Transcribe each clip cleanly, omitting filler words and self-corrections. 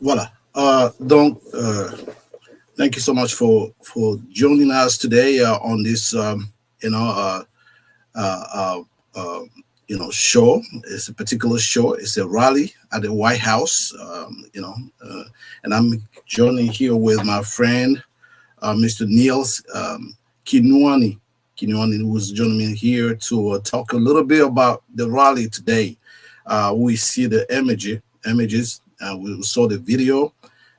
Voilà. Donc, thank you so much for joining us today on this, you know, uh, uh, uh, show. It's a particular show. It's a rally at the White House. And I'm joining here with my friend, Mr. Nils Kinuani. Kinuani, who was joining me here to talk a little bit about the rally today. We see the images. We saw the video.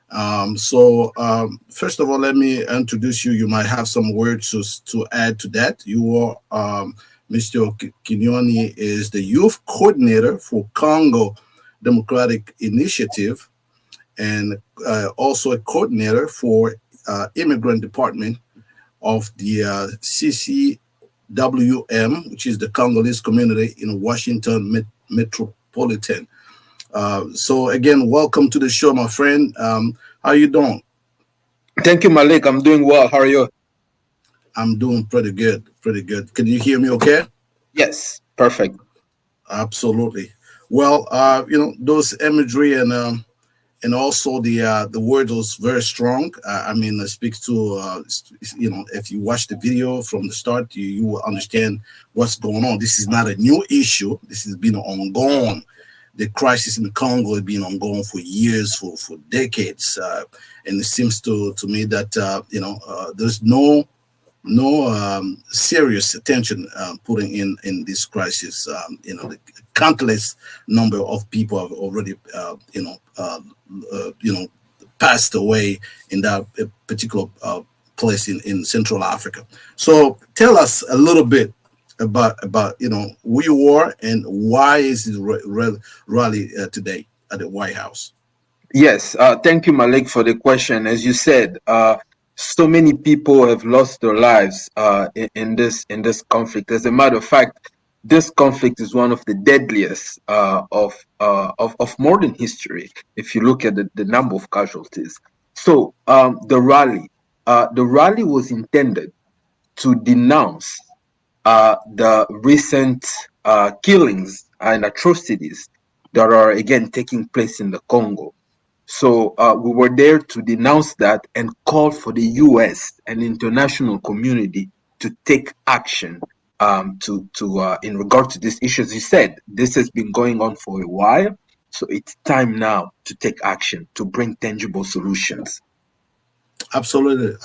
First of all, let me introduce you. You might have some words to add to that. You are Mr. Kinuani is the youth coordinator for Congo Democratic Initiative, and also a coordinator for immigrant department of the CCWM, which is the Congolese community in Washington Metropolitan. So again, welcome to the show, my friend. How you doing? Thank you, Malik. I'm doing well. How are you? I'm doing pretty good. Pretty good. Can you hear me okay? Yes, perfect. Absolutely. Well, those imagery and also the word was very strong. I mean, it speaks to if you watch the video from the start, you will understand what's going on. This is not a new issue. This has been ongoing. The crisis in the Congo has been ongoing for years, for decades, and it seems to me that there's no serious attention putting in this crisis. The countless number of people have already passed away in that particular place in Central Africa. So tell us a little bit about who you are and why is this rally today at the White House. Yes, thank you, Malik, for the question. As you said, so many people have lost their lives in this conflict. As a matter of fact, this conflict is one of the deadliest of modern history. If you look at the number of casualties, so the rally was intended to denounce the recent killings and atrocities that are again taking place in the Congo. So we were there to denounce that and call for the U.S. and international community to take action in regard to this issue. As you said, this has been going on for a while, so it's time now to take action to bring tangible solutions. Absolutely.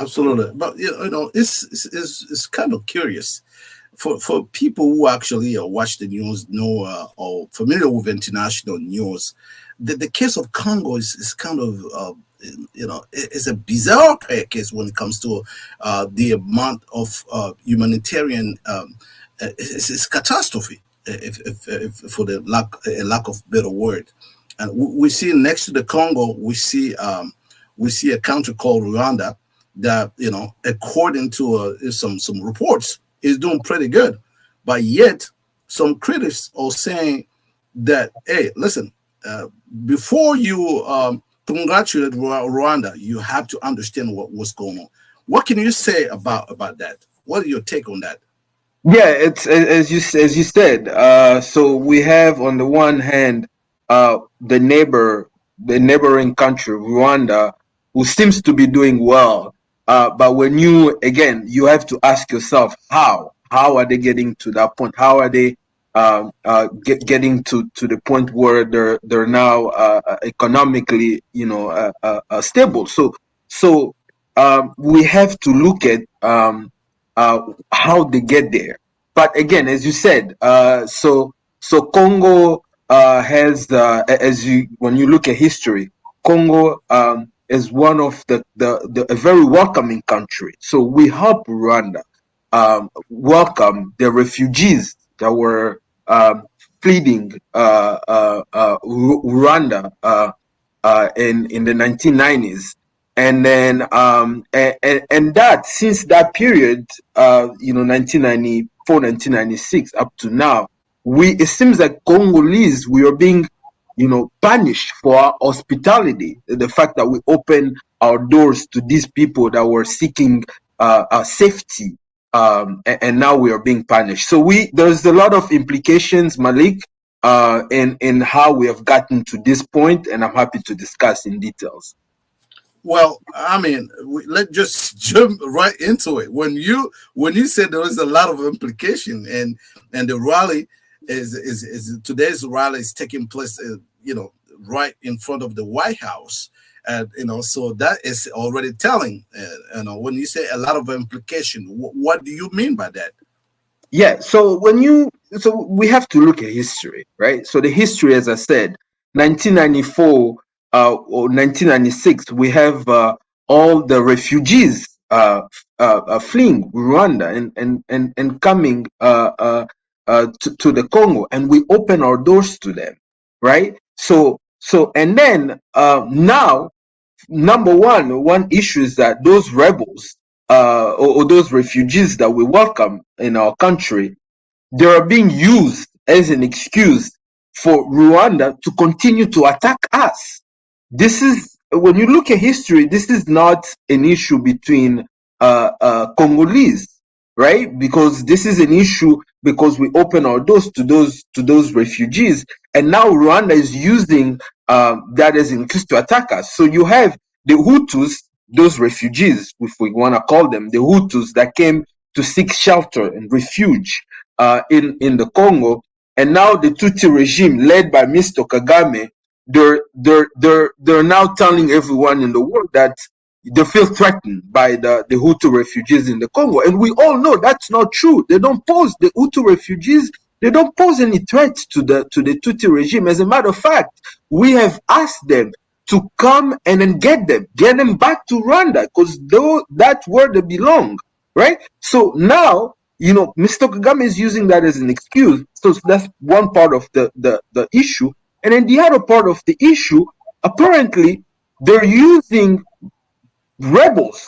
But it's kind of curious for people who actually watch the news, know or familiar with international news. The case of Congo is kind of it's a bizarre case when it comes to the amount of humanitarian. It's catastrophe, if for the lack of better word. And we see next to the Congo, we see a country called Rwanda that according to some reports, is doing pretty good, but yet some critics are saying that, hey, listen, before you congratulate Rwanda, you have to understand what's going on. What can you say about that? What is your take on that? Yeah, it's as you said. So we have on the one hand the neighboring country Rwanda, who seems to be doing well. But when you have to ask yourself how are they getting to that point? How are they getting to the point where they're now economically stable? So we have to look at how they get there. But again, as you said, so Congo has when you look at history, Congo is one of a very welcoming country. So we help Rwanda welcome the refugees that were fleeing Rwanda in the 1990s. And then and that since that period, 1994, 1996 up to now, it seems like Congolese, we are being punished for our hospitality, the fact that we open our doors to these people that were seeking safety, and now we are being punished. So there's a lot of implications, Malik, in how we have gotten to this point, and I'm happy to discuss in details. Well, I mean, let's just jump right into it. When you said there was a lot of implication, and the rally is today's rally is taking place, right in front of the White House, and so that is already telling. When you say a lot of implication, what do you mean by that? Yeah, so we have to look at history, right? So the history, as I said, 1994 or 1996, we have all the refugees fleeing Rwanda and coming to the Congo, and we open our doors to them, right? So and then now, number one issue is that those rebels or those refugees that we welcome in our country, they are being used as an excuse for Rwanda to continue to attack us. This is, when you look at history, this is not an issue between Congolese, right? Because this is an issue because we open our doors to those refugees, and now Rwanda is using that as an excuse to attack us. So you have the Hutus, those refugees, if we want to call them the Hutus, that came to seek shelter and refuge in the Congo, and now the Tutsi regime led by Mr. Kagame, they're now telling everyone in the world that they feel threatened by the Hutu refugees in the Congo, and we all know that's not true. They don't pose, the Hutu refugees, they don't pose any threats to the Tutsi regime. As a matter of fact, we have asked them to come and then get them back to Rwanda, because that's where they belong, right? So now, Mr. Kagame is using that as an excuse. So that's one part of the issue. And then the other part of the issue, apparently, they're using rebels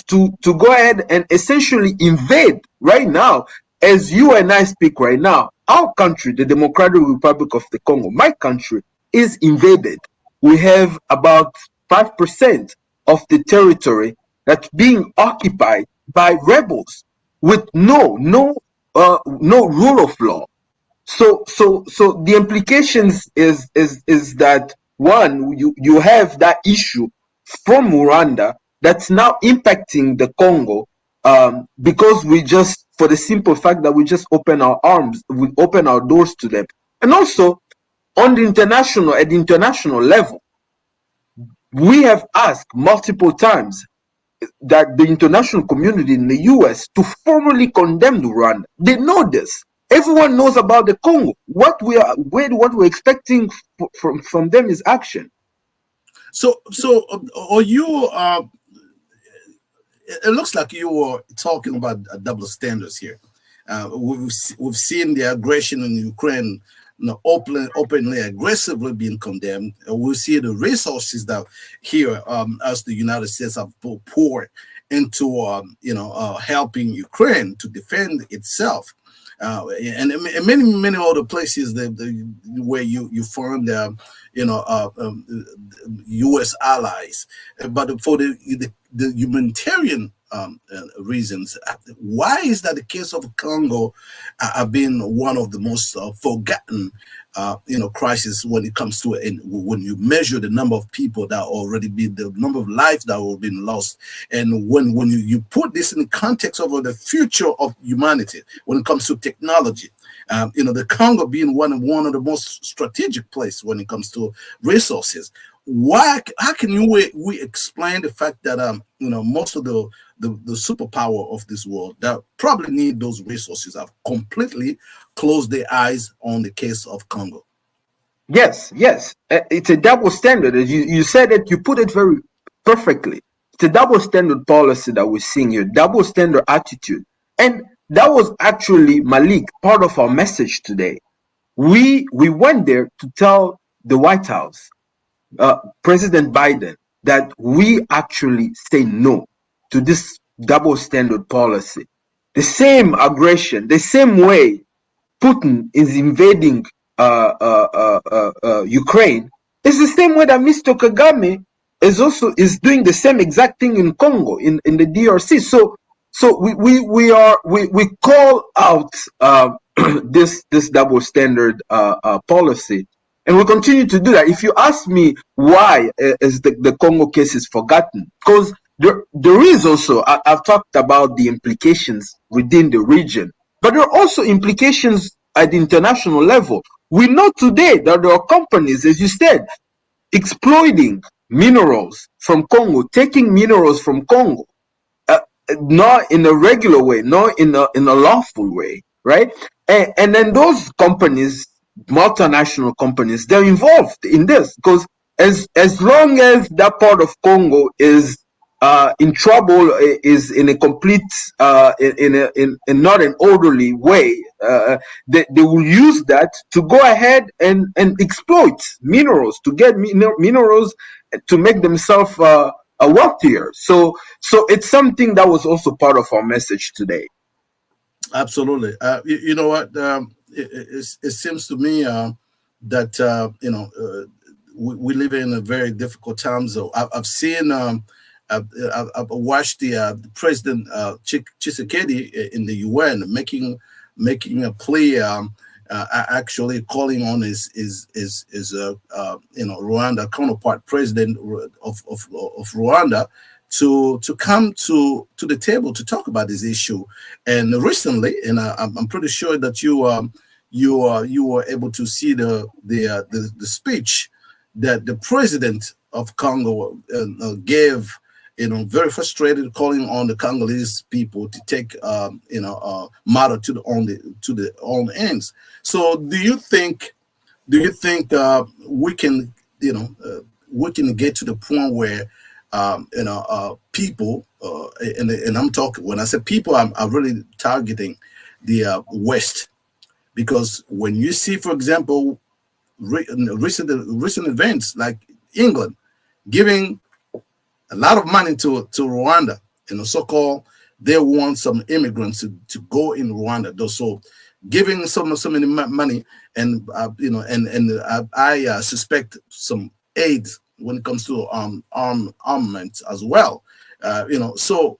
to go ahead and essentially invade right now. As you and I speak right now, our country, the Democratic Republic of the Congo, my country, is invaded. We have about 5% of the territory that's being occupied by rebels with no rule of law. So the implications is that, one, you have that issue from Rwanda that's now impacting the Congo, because we just, for the simple fact that we just open our arms, we open our doors to them. And also at the international level, we have asked multiple times that the international community in the US to formally condemn Rwanda. They know this. Everyone knows about the Congo. What we're expecting from them is action. So are you? It looks like you were talking about double standards here. We've seen the aggression in Ukraine, openly, aggressively being condemned. We see the resources that here, as the United States have poured into, helping Ukraine to defend itself. And many other places where you find U.S. allies, but for the humanitarian reasons, why is that the case of Congo have been one of the most forgotten crisis when it comes to it, when you measure the number of people that already been, the number of lives that have been lost, and when you put this in the context of the future of humanity when it comes to technology, the Congo being one of the most strategic places when it comes to resources. How can we explain the fact that most of the superpower of this world that probably need those resources have completely closed their eyes on the case of Congo? Yes. It's a double standard. You said it, you put it very perfectly. It's a double standard policy that we're seeing here, double standard attitude. And that was actually, Malik, part of our message today. We went there to tell the White House, President Biden, that we actually say no to this double standard policy. The same aggression, the same way Putin is invading Ukraine, is the same way that Mr. Kagame is doing the same exact thing in Congo, in the DRC. So So we call out this double standard policy, and we continue to do that. If you ask me why is the Congo case is forgotten, because there is also I've talked about the implications within the region, but there are also implications at the international level. We know today that there are companies, as you said, exploiting minerals from Congo, taking minerals from Congo, uh, not in a regular way, not in a lawful way, right? And then those companies, multinational companies, they're involved in this because as long as that part of Congo is in trouble, is in a complete in not an orderly way, they will use that to go ahead and exploit minerals, to get minerals to make themselves wealthier. So it's something that was also part of our message today. Absolutely. You know what? It seems to me that we live in a very difficult time. So I've seen, I've watched the President Tshisekedi in the UN making a plea, actually calling on his Rwanda counterpart, President of Rwanda, to come to the table to talk about this issue. And recently, and I'm pretty sure that you were able to see the speech that the president of Congo gave. Very frustrated, calling on the Congolese people to take matter to the own ends. So, do you think we can we can get to the point where people, and I'm talking, when I say people, I'm really targeting the West, because when you see, for example, recent events like England giving a lot of money to Rwanda, so-called, they want some immigrants to go in Rwanda. So giving so many money, and I suspect some aid when it comes to armament as well. So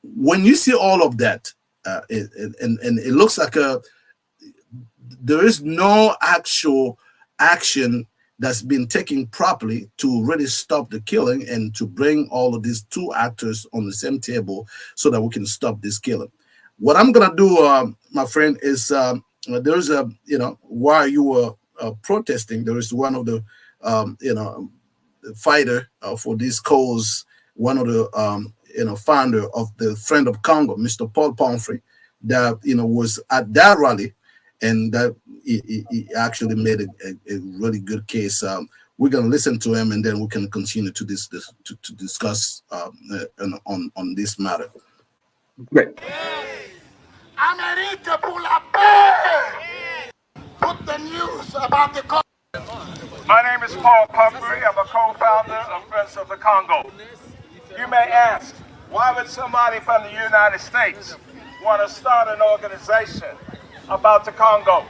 when you see all of that, and it looks like there is no actual action that's been taken properly to really stop the killing and to bring all of these two actors on the same table so that we can stop this killing. What I'm gonna do, my friend, is there's a while you were protesting, there is one of the fighter for this cause, one of the founder of the Friend of Congo, Mr. Paul Pomfrey, that was at that rally, and that he actually made a really good case. We're gonna listen to him, and then we can continue to discuss on this matter. Great. America pour la paix. Put the news about the. My name is Paul Pumphrey. I'm a co-founder of Friends of the Congo. You may ask, why would somebody from the United States want to start an organization about the Congo?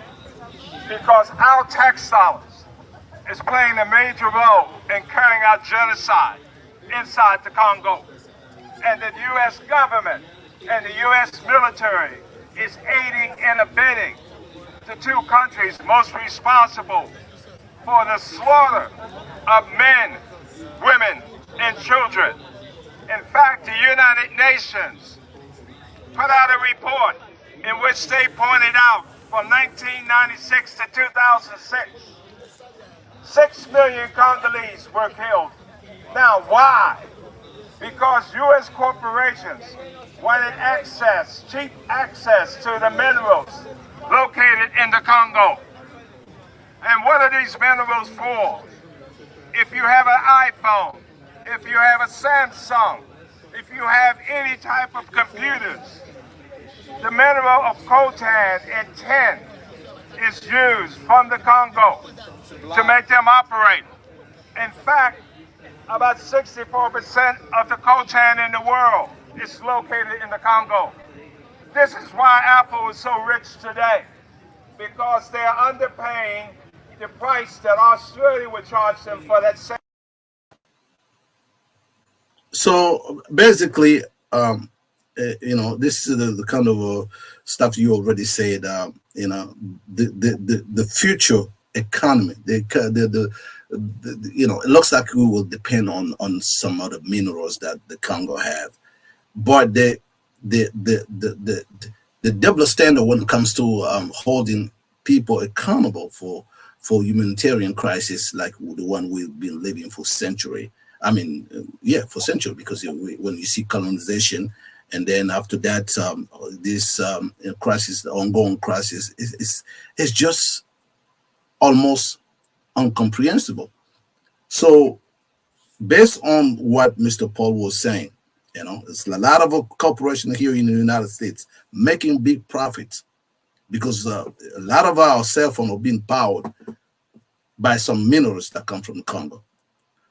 Because our tax dollars is playing a major role in carrying out genocide inside the Congo. And the U.S. government and the U.S. military is aiding and abetting the two countries most responsible for the slaughter of men, women, and children. In fact, the United Nations put out a report in which they pointed out from 1996 to 2006, 6 million Congolese were killed. Now, why? Because U.S. corporations wanted access, cheap access to the minerals located in the Congo. And what are these minerals for? If you have an iPhone, if you have a Samsung, if you have any type of computers, the mineral of coltan and tin is used from the Congo to make them operate. In fact, about 64% of the coltan in the world is located in the Congo. This is why Apple is so rich today, because they are underpaying the price that Australia would charge them for that same. So basically, this is the kind of stuff you already said. The future economy, it looks like we will depend on some other minerals that the Congo have, but the double standard when it comes to holding people accountable for humanitarian crisis like the one we've been living for century. I mean, for century, because when you see colonization, and then after that, this crisis, the ongoing crisis, is just almost incomprehensible. So, based on what Mr. Paul was saying, it's a lot of corporations here in the United States making big profits because a lot of our cell phones are being powered by some minerals that come from Congo.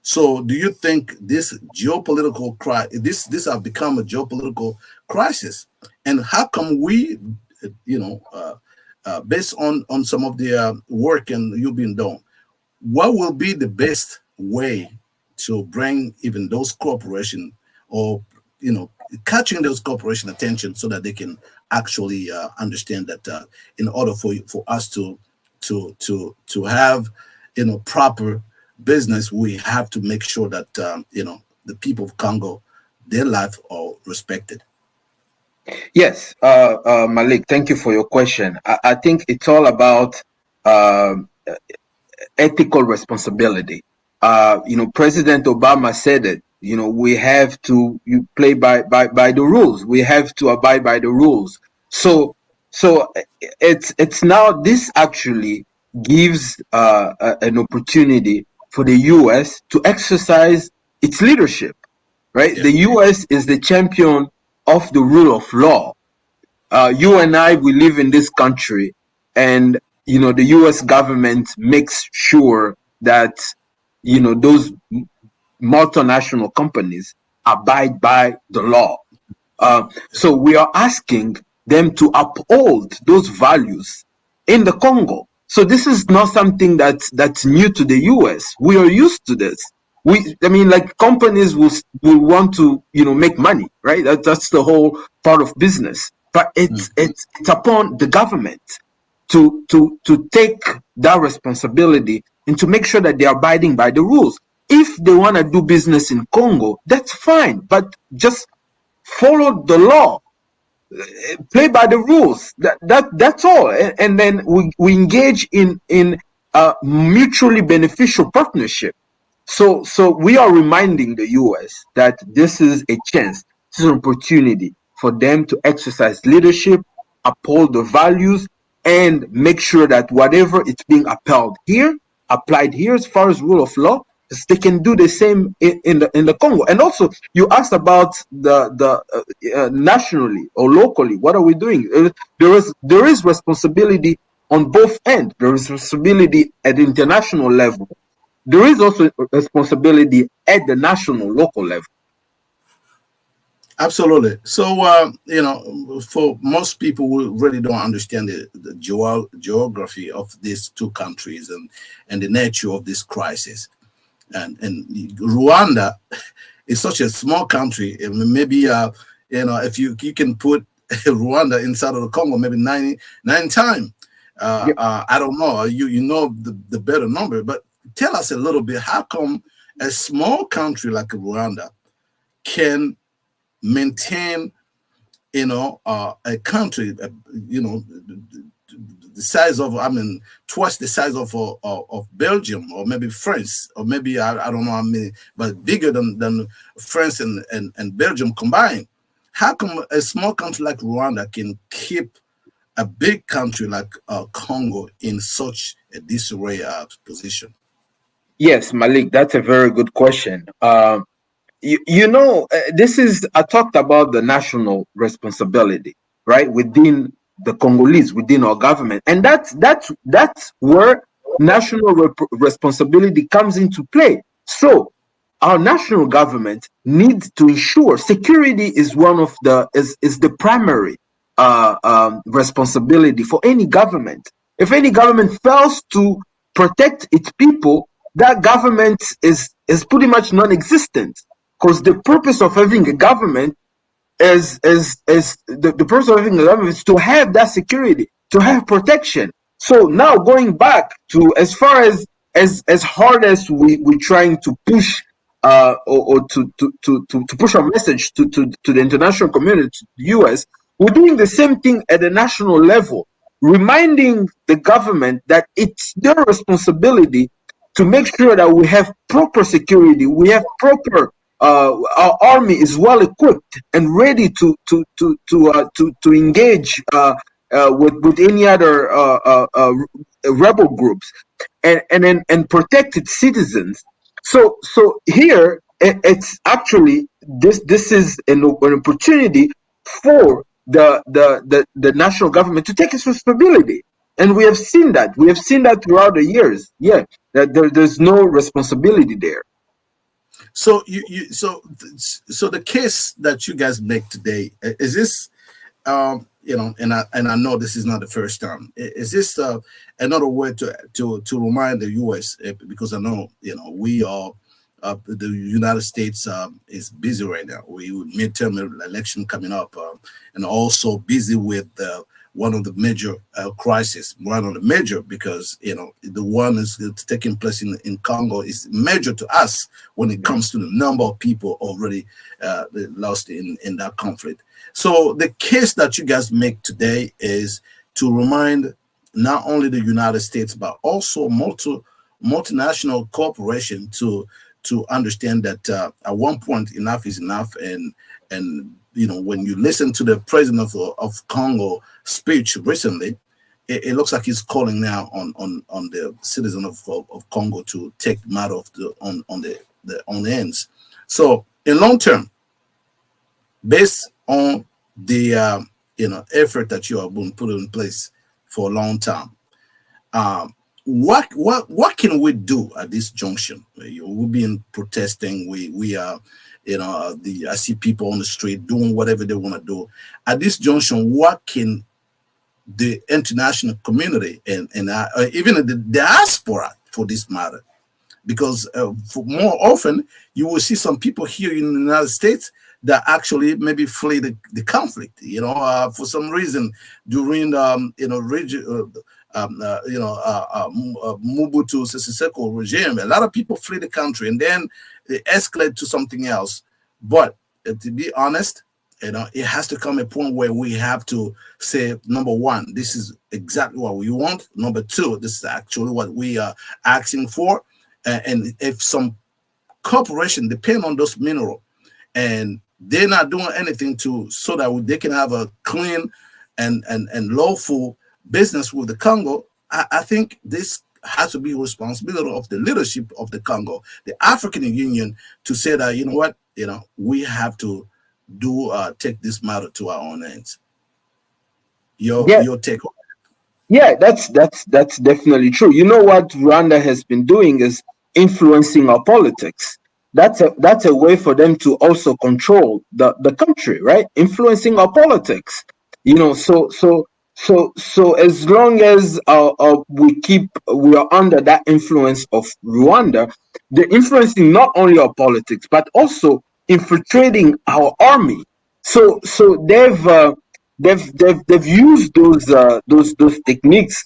So, do you think this geopolitical crisis, this have become a geopolitical crisis, and how come we, based on some of the work and you've been doing, what will be the best way to bring even those corporations or catching those corporation attention so that they can actually understand that in order for us to have proper business, we have to make sure that the people of Congo, their life are respected. Yes, Malik, thank you for your question. I think it's all about ethical responsibility. President Obama said it. We have to play by the rules. We have to abide by the rules. So it's now this actually gives an opportunity for the U.S. to exercise its leadership. Right, the U.S. is the champion of the rule of law. You and I, we live in this country, and the U.S. government makes sure that those multinational companies abide by the law. So we are asking them to uphold those values in the Congo. So this is not something that's new to the U.S. We are used to this. Like companies will want to make money, right? That's the whole part of business. But it's upon the government to take that responsibility and to make sure that they're abiding by the rules. If they want to do business in Congo, that's fine, but just follow the law, play by the rules. That's all. And then we engage in a mutually beneficial partnership. So we are reminding the U.S. that this is a chance, this is an opportunity for them to exercise leadership, uphold the values, and make sure that whatever is being applied here as far as rule of law, they can do the same in the Congo. And also, you asked about the nationally or locally. What are we doing? There is responsibility on both ends. There is responsibility at the international level. There is also responsibility at the national, local level. Absolutely. So, for most people who really don't understand the geography of these two countries and the nature of this crisis, and Rwanda is such a small country. Maybe if you can put Rwanda inside of the Congo, maybe 99 times. I don't know. You know the better number, but tell us a little bit. How come a small country like Rwanda can maintain, a country, the size of, twice the size of Belgium, or maybe France, or maybe I don't know how many, but bigger than France and Belgium combined? How come a small country like Rwanda can keep a big country like Congo in such a disarray position? Yes, Malik, that's a very good question. This is, I talked about the national responsibility, right, within the Congolese, within our government, and that's where national responsibility comes into play. So our national government needs to ensure security is one of is the primary responsibility for any government. If any government fails to protect its people, that government is pretty much non-existent, because the purpose of having a government as the person of the government is to have that security, to have protection. So now going back to as far as hard as we're trying to push or to push our message to the international community, to the US, we're doing the same thing at the national level, reminding the government that it's their responsibility to make sure that we have proper security, we have proper our army is well equipped and ready to engage with any other rebel groups, and protect its citizens. So here it's actually this is an opportunity for the national government to take its responsibility. And we have seen that. We have seen that throughout the years. Yeah, that there's no responsibility there. So so the case that you guys make today, is this and I know this is not the first time. Is this another way to remind the US, because I know we are the United States is busy right now. We midterm election coming up, and also busy with one of the major crises, one of the major, because the one is taking place in Congo is major to us when it comes to the number of people already lost in that conflict. So the case that you guys make today is to remind not only the United States but also multinational corporation to understand that at one point enough is enough, and when you listen to the president of Congo speech recently, it looks like he's calling now on the citizen of Congo to take matter of on the ends. So in long term, based on the effort that you have been put in place for a long time, what can we do at this junction? We've been protesting. We are, I see people on the street doing whatever they want to do. At this junction, what can the international community and even the diaspora, for this matter, because for more often you will see some people here in the United States that actually maybe flee the conflict, for some reason during Mobutu Sese Seko regime. A lot of people flee the country and then they escalate to something else. But to be honest, it has to come a point where we have to say, number one, this is exactly what we want. Number two, this is actually what we are asking for. And if some corporation depend on those minerals and they're not doing anything so that they can have a clean and lawful business with the Congo, I think this has to be responsibility of the leadership of the Congo, the African Union, to say that, we have to take this matter to our own hands. Your take on it. Yeah, that's definitely true. You know what Rwanda has been doing is influencing our politics. That's a way for them to also control the country, right? Influencing our politics. So as long as we are under that influence of Rwanda, they're influencing not only our politics but also infiltrating our army. So they've used those techniques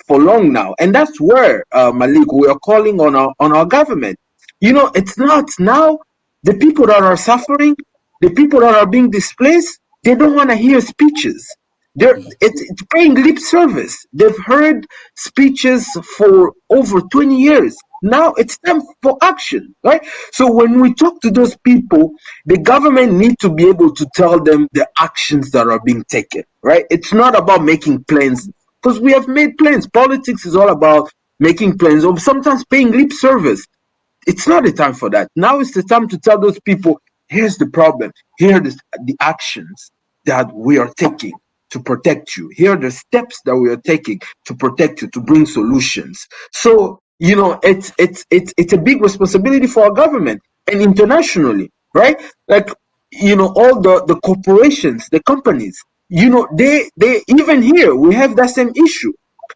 for long now, and that's where Malik, we are calling on our government. It's not now the people that are suffering, the people that are being displaced. They don't want to hear speeches. It's paying lip service. They've heard speeches for over 20 years. Now it's time for action, right? So when we talk to those people, the government needs to be able to tell them the actions that are being taken, right? It's not about making plans, because we have made plans. Politics is all about making plans or sometimes paying lip service. It's not the time for that. Now it's the time to tell those people, here's the problem. Here are the actions that we are taking to protect you. Here are the steps that we are taking to protect you, to bring solutions. So, it's a big responsibility for our government and internationally, right? Like, all the corporations, the companies, they even here, we have that same issue.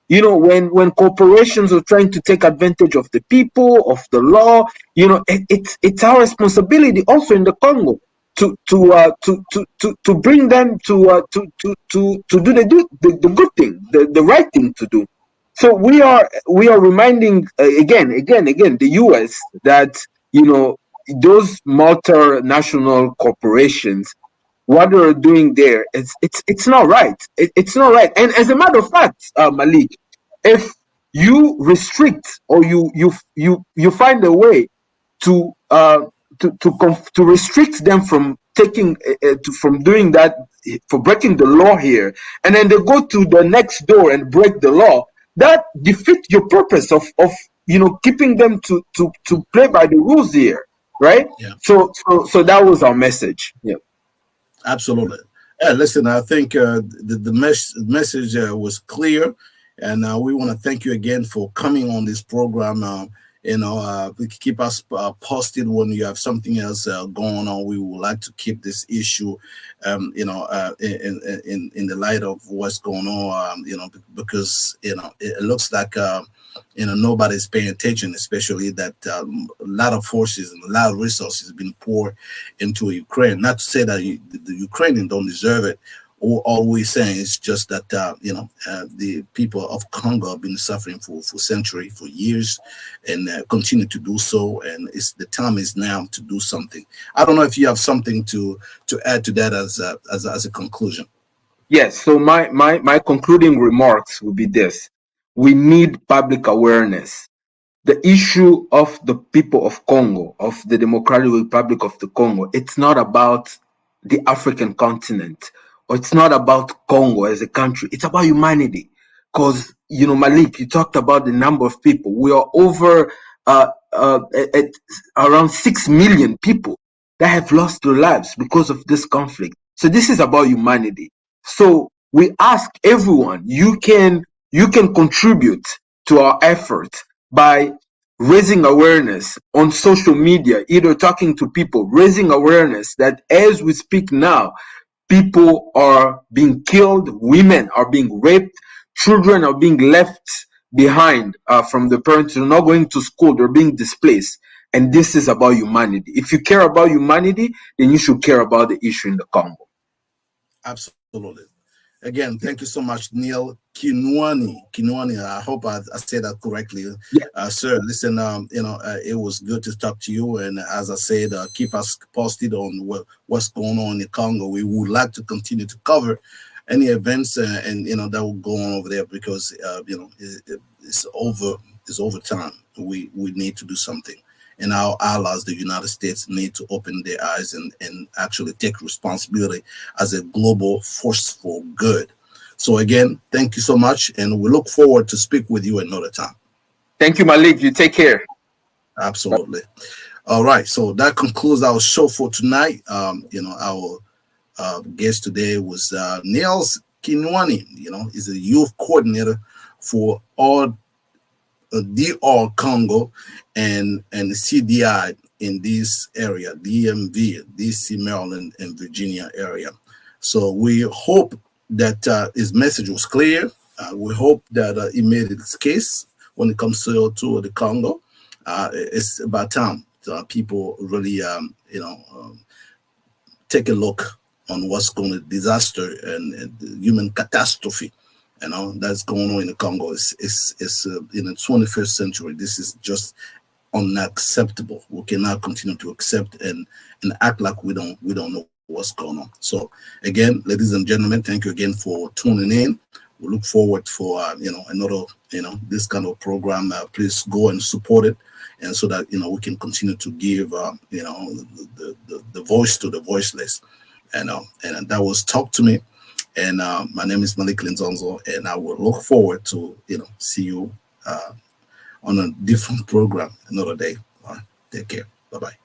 When corporations are trying to take advantage of the people, of the law, it's our responsibility also in the Congo to bring them to do the good thing, the right thing to do. So we are reminding again the U.S. that those multinational corporations, what they're doing there, it's not right. It's not right. And as a matter of fact, Malik, if you restrict or you find a way to to restrict them from taking from doing that, for breaking the law here, and then they go to the next door and break the law, that defeats your purpose of keeping them to play by the rules here, right? Yeah. So that was our message. Yeah. Absolutely. Yeah, listen, I think the message was clear, and we want to thank you again for coming on this program. We can keep us posted when you have something else going on. We would like to keep this issue, in the light of what's going on. Because it looks like nobody's paying attention, especially that a lot of forces and a lot of resources have been poured into Ukraine. Not to say that the Ukrainians don't deserve it. All we're saying is just that the people of Congo have been suffering for centuries, for years, and continue to do so. And the time is now to do something. I don't know if you have something to add to that as a conclusion. Yes. So my concluding remarks will be this: we need public awareness. The issue of the people of Congo, of the Democratic Republic of the Congo, it's not about the African continent, or it's not about Congo as a country. It's about humanity. Because, Malik, you talked about the number of people. We are over at around 6 million people that have lost their lives because of this conflict. So this is about humanity. So we ask everyone, you can contribute to our effort by raising awareness on social media, either talking to people, raising awareness that as we speak now, people are being killed, women are being raped, children are being left behind from the parents who are not going to school, they're being displaced. And this is about humanity. If you care about humanity, then you should care about the issue in the Congo. Absolutely. Again, thank you so much, Nils Kinuani. I hope I said that correctly. Yeah. Sir, listen, it was good to talk to you. And as I said, keep us posted on what's going on in the Congo. We would like to continue to cover any events that will go on over there, because it's over time. We need to do something. And our allies, the United States, need to open their eyes and actually take responsibility as a global force for good. So again, thank you so much, and we look forward to speak with you another time. Thank you, Malik. You take care. Absolutely. All right. So that concludes our show for tonight. Our guest today was Nils Kinuani. He's a youth coordinator for all DR-Congo and the CDI in this area, DMV, DC, Maryland, and Virginia area. So we hope that his message was clear. We hope that he made its case when it comes to the Congo. It's about time people really, take a look on what's going to disaster and the human catastrophe that's going on in the Congo. It's in the 21st century. This is just unacceptable. We cannot continue to accept and act like we don't know what's going on. So again, ladies and gentlemen, thank you again for tuning in. We look forward for another this kind of program. Please go and support it, and so that we can continue to give the voice to the voiceless. And that was Talk to Me. And my name is Malik Linzonzo, and I will look forward to see you on a different program another day. Take care. Bye-bye.